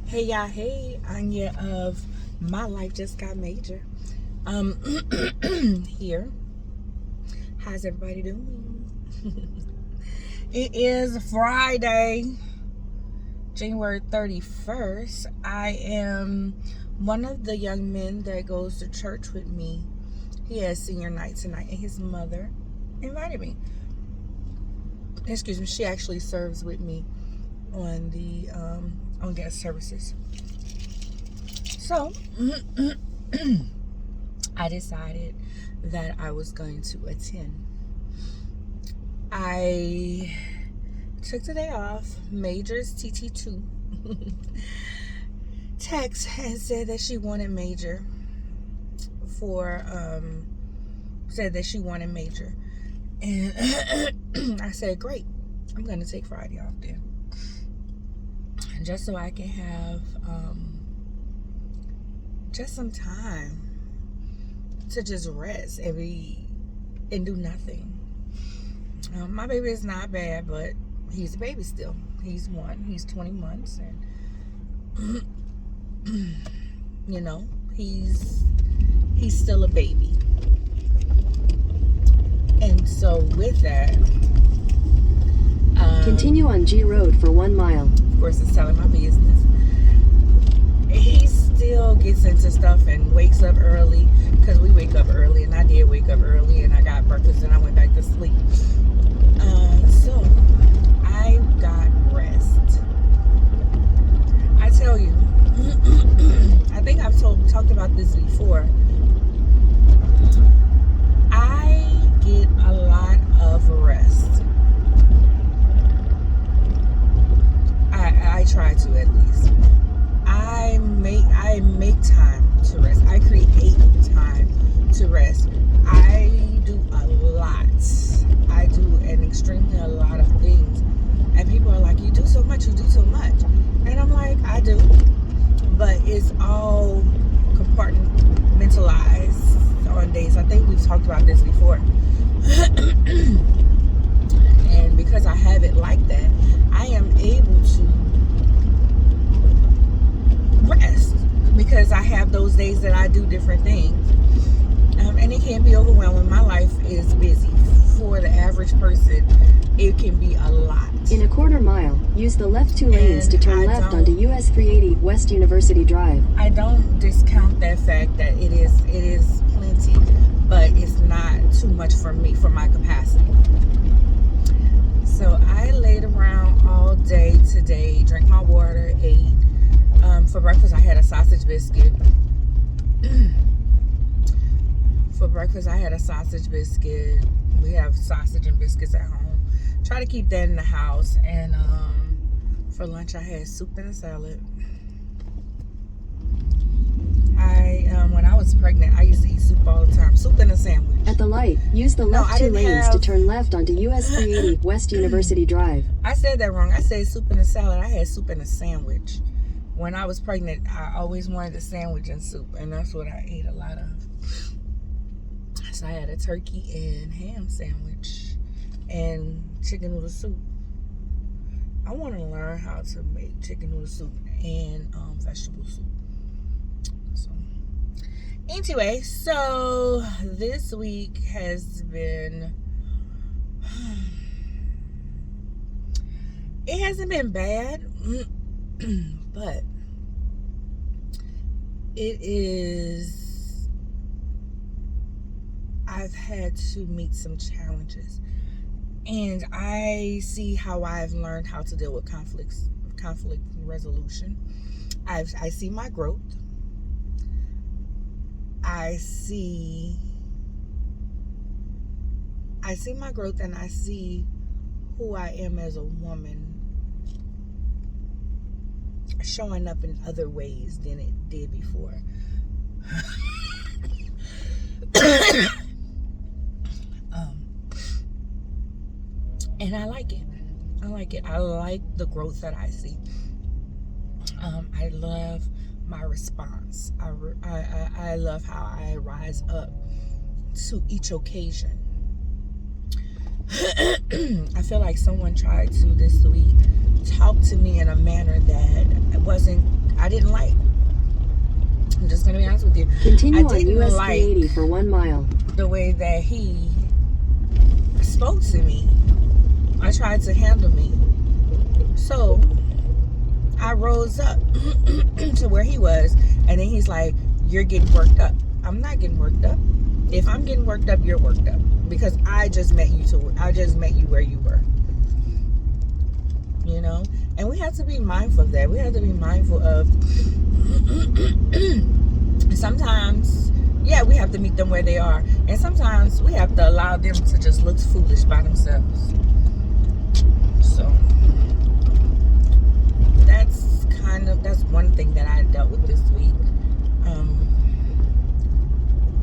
Hey y'all, hey, Anya of My Life Just Got Major. Here. How's everybody doing? It is Friday, January 31st. I am one of the young men that goes to church with me. He has senior night tonight, and his mother invited me. Excuse me, she actually serves with me on the on guest services. So I decided that I was going to attend. I took the day off. Major's TT2 text and said that she wanted Major and I said, great, I'm gonna take Friday off then, just so I can have just some time to just rest and do nothing. My baby is not bad, but he's a baby still. He's 20 months, and he's still a baby. And so with that, continue on G Road for 1 mile. Of course, it's telling my business. He still gets into stuff and wakes up early, because we wake up early, and I did wake up early, and I got breakfast and I went back to sleep. So I got rest. I tell you, I think I've talked about this before. I get a lot of rest. I try to, at least. I make time to rest. I create time to rest. I do a lot. I do an extremely a lot of things. And people are like, you do so much. And I'm like, I do. But it's all compartmentalized on days. I think we've talked about this before. And because I have it like that, I am able to rest, because I have those days that I do different things, and it can be overwhelming. My life is busy. For the average person, it can be a lot. In a quarter mile, use the left 2 lanes to turn left onto US 380 West University Drive. I don't discount that fact that it is plenty, but it's not too much for me, for my capacity. So I laid around all day today, drank my water, ate. For breakfast, I had a sausage biscuit. We have sausage and biscuits at home. Try to keep that in the house. And for lunch, I had soup and a salad. When I was pregnant, I used to eat soup all the time. Soup and a sandwich. At the light, use the left 2 lanes to turn left onto US 380 West University Drive. I said that wrong. I said soup and a salad. I had soup and a sandwich. When I was pregnant, I always wanted a sandwich and soup, and that's what I ate a lot of. So I had a turkey and ham sandwich and chicken noodle soup. I want to learn how to make chicken noodle soup and vegetable soup. So anyway, so this week has been, it hasn't been bad. But I've had to meet some challenges, and I see how I've learned how to deal with conflict resolution. I see my growth. I see my growth, and I see who I am as a woman, showing up in other ways than it did before. And I like it. I like the growth that I see. I love my response. I love how I rise up to each occasion. I feel like someone tried to this week talk to me in a manner that didn't like. I'm just gonna be honest with you. Continue I on didn't US like 380 for 1 mile. the way that he spoke to me. I tried to handle me. So I rose up to where he was, and then he's like, "You're getting worked up." I'm not getting worked up. If I'm getting worked up, you're worked up, because I just met you where you were. You know, and we have to be mindful of that. We have to be mindful of sometimes, yeah, we have to meet them where they are, and sometimes we have to allow them to just look foolish by themselves. So that's one thing that I dealt with this week.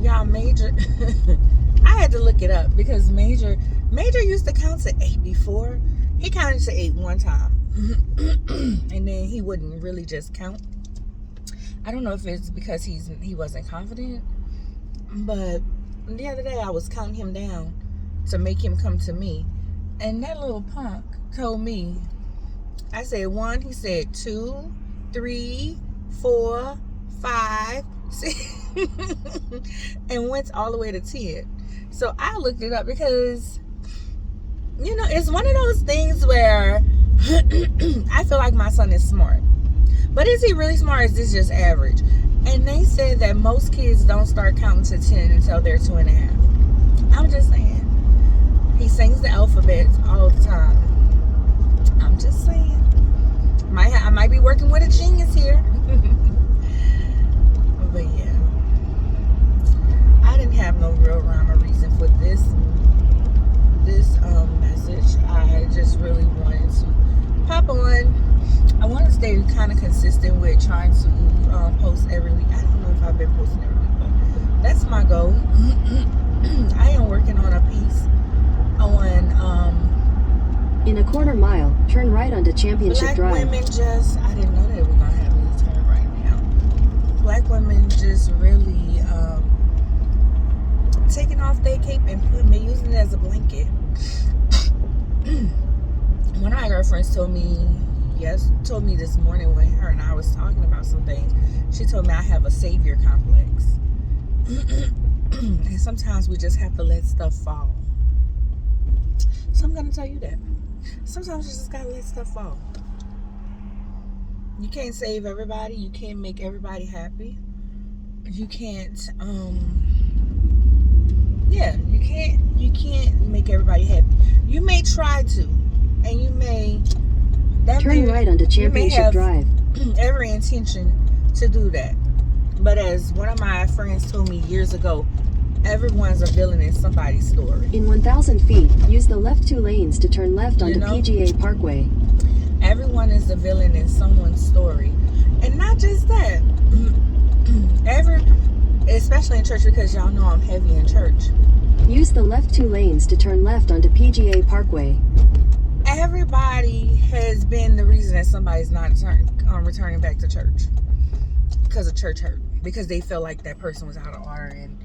Y'all, Major, I had to look it up, because Major used to count to 8 before. He counted to 8 one time, and then he wouldn't really just count. I don't know if it's because he wasn't confident, but the other day I was counting him down to make him come to me, and that little punk told me, I said 1, he said 2, 3, 4, 5, 6, and went all the way to 10. So I looked it up, because, you know, it's one of those things where I feel like my son is smart. But is he really smart, or is this just average? And they said that most kids don't start counting to 10 until they're 2.5. I'm just saying. He sings the alphabet all the time. I'm just saying. I might be working with a genius here. But yeah. I didn't have no real rhyme or reason for this message. I just really wanted to pop on. I want to stay kind of consistent with trying to post every week. I don't know if I've been posting every week, but that's my goal. I am working on a piece on in a quarter mile, turn right onto Championship Black Drive. women just, I didn't know they were gonna have me turn right now. Black women just really taking off their cape and using it as a blanket. One of my girlfriends told me this morning, when her and I was talking about some things, she told me I have a savior complex. And sometimes we just have to let stuff fall. So I'm going to tell you that. Sometimes you just got to let stuff fall. You can't save everybody. You can't make everybody happy. You can't, you can't make everybody happy. You may try to, and you may... Turn right onto Championship Drive. Every intention to do that. But as one of my friends told me years ago, everyone's a villain in somebody's story. In 1,000 feet, use the left 2 lanes to turn left onto PGA Parkway. Everyone is a villain in someone's story. And not just that. Especially in church, because y'all know I'm heavy in church. Use the left 2 lanes to turn left onto PGA Parkway. Everybody has been the reason that somebody's not returning back to church, because of church hurt, because they feel like that person was out of order and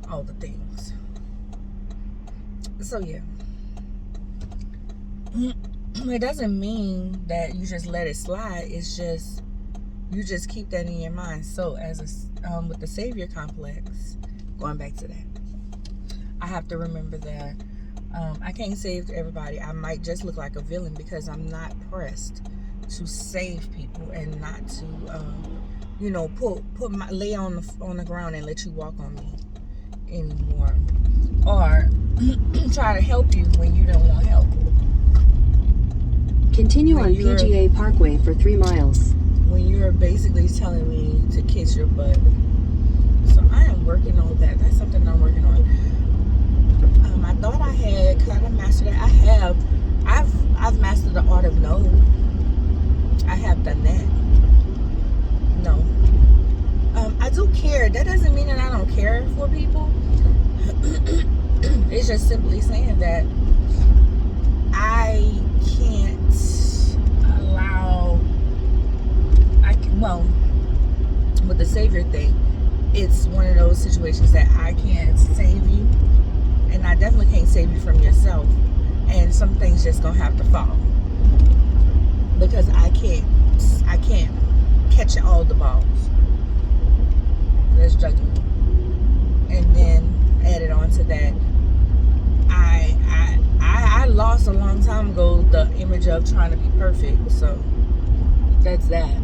all the things. So yeah, it doesn't mean that you just let it slide. It's just you just keep that in your mind. So as with the savior complex, going back to that, I have to remember that I can't save everybody. I might just look like a villain because I'm not pressed to save people and not to, lay on the ground and let you walk on me anymore, or try to help you when you don't want help. Continue on PGA Parkway for 3 miles. When you're basically telling me to kiss your butt. So I am working on that. That's something I'm working on. I thought I had kind of mastered it. I've mastered the art of no. I have done that. No. I do care. That doesn't mean that I don't care for people. It's just simply saying that I can't allow. With the savior thing, it's one of those situations that I can't save you, and I definitely can't save you from yourself, and some things just gonna have to fall, because I can't catching all the balls. That's juggling. And then added on to that, I lost a long time ago the image of trying to be perfect. So that's that.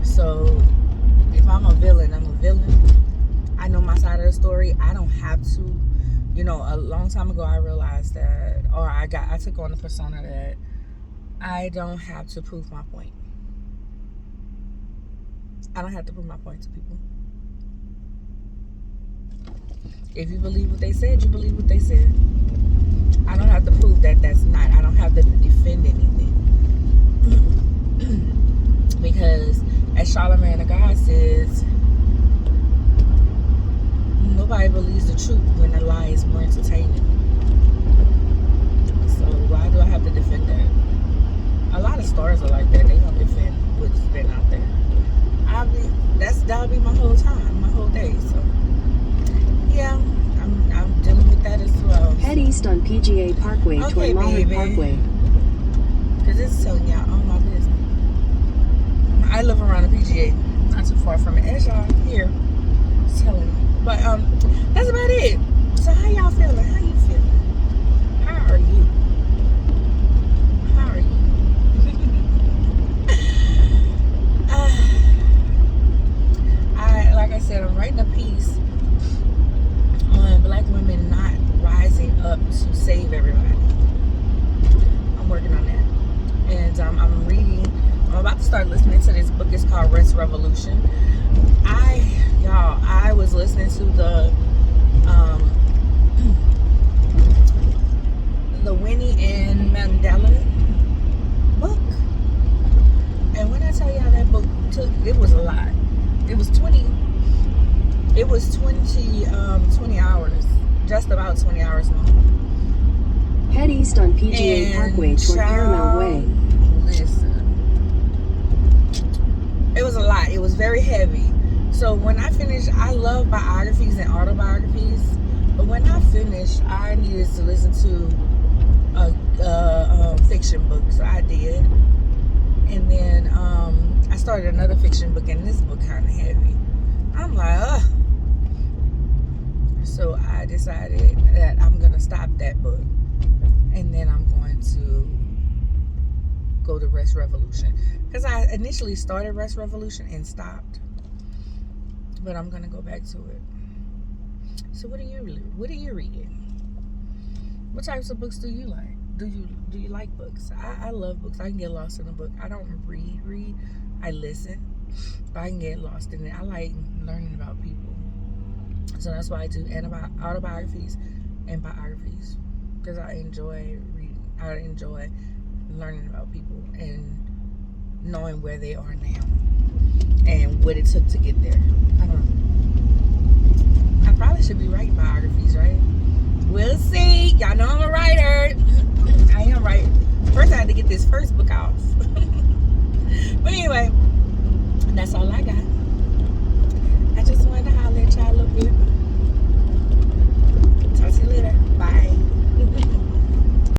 So if I'm a villain, I'm a villain. I know my side of the story. I don't have to. You know, a long time ago I realized that, or I took on the persona that I don't have to prove my point. I don't have to prove my point to people. If you believe what they said, you believe what they said. I don't have to prove that that's not. I don't have to defend anything. Because as Charlamagne the God says, nobody believes the truth when the lie is more entertaining. So why do I have to defend that? A lot of stars are like that. They don't defend what's been out there. That'll be my whole time, my whole day. So yeah, I'm dealing with that as well. Head east on PGA Parkway toward Mahler Parkway. Because it's telling y'all all my business. I live around the PGA, not too far from it. As y'all here, it's telling you. But that's about it. So how y'all feeling? How you feeling? How are you? How are you? Like I said, I'm writing a piece on black women not rising up to save everybody. I'm working on that. And I'm reading. I'm about to start listening to this book. It's called Rest Revolution. I was listening to the Winnie and Mandela book, and when I tell y'all that book it was a lot. It was 20 hours, just about 20 hours long. Head east on PGA Parkway toward Paramount Way. Listen, it was a lot. It was very heavy. So when I finished, I love biographies and autobiographies, but when I finished, I needed to listen to a fiction book, so I did. And then I started another fiction book, and this book kind of heavy. I'm like, ugh. So I decided that I'm gonna stop that book, and then I'm going to go to Rest Revolution, because I initially started Rest Revolution and stopped. But I'm gonna go back to it. So what are you reading? What types of books do you like? Do you like books? I love books. I can get lost in a book. I don't read. I listen, but I can get lost in it. I like learning about people, so that's why I do autobiographies and biographies, because I enjoy reading. I enjoy learning about people and knowing where they are now and what it took to get there. I don't know. I probably should be writing biographies, right? We'll see. Y'all know I'm a writer. I am writing. First, I had to get this first book off. But anyway, that's all I got.